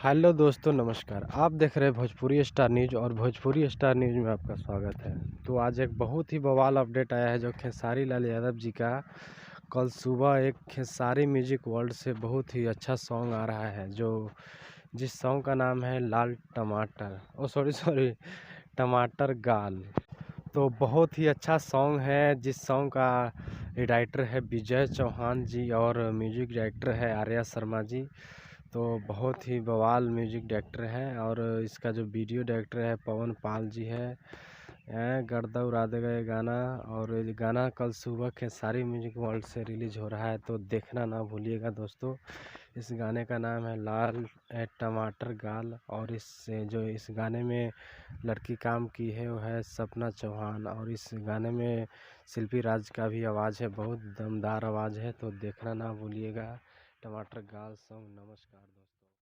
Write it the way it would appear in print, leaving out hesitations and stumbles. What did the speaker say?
Hello दोस्तों, नमस्कार। आप देख रहे हैं भोजपुरी स्टार न्यूज़ और भोजपुरी स्टार न्यूज़ में आपका स्वागत है। तो आज एक बहुत ही बवाल अपडेट आया है जो खेसारी लाल यादव जी का कल सुबह एक खेसारी म्यूजिक वर्ल्ड से बहुत ही अच्छा सॉन्ग आ रहा है जो जिस सॉन्ग का नाम है लाल टमाटर सॉरी टमाटर गाल। तो बहुत ही अच्छा सॉन्ग है जिस सॉन्ग का राइटर है विजय चौहान जी और म्यूजिक डायरेक्टर है आर्या शर्मा जी। तो बहुत ही बवाल म्यूजिक डायरेक्टर है और इसका जो वीडियो डायरेक्टर है पवन पाल जी है। गर्दा उड़ा देगा ये गाना। और ये गाना कल सुबह खेसारी म्यूजिक वर्ल्ड से रिलीज हो रहा है, तो देखना ना भूलिएगा दोस्तों। इस गाने का नाम है लाल टमाटर गाल। और इस गाने में लड़की काम की है वो है सपना चौहान। और इस गाने में शिल्पी राज का भी आवाज़ है, बहुत दमदार आवाज़ है। तो देखना ना भूलिएगा टमाटर गाल सॉन्ग। नमस्कार दोस्तों।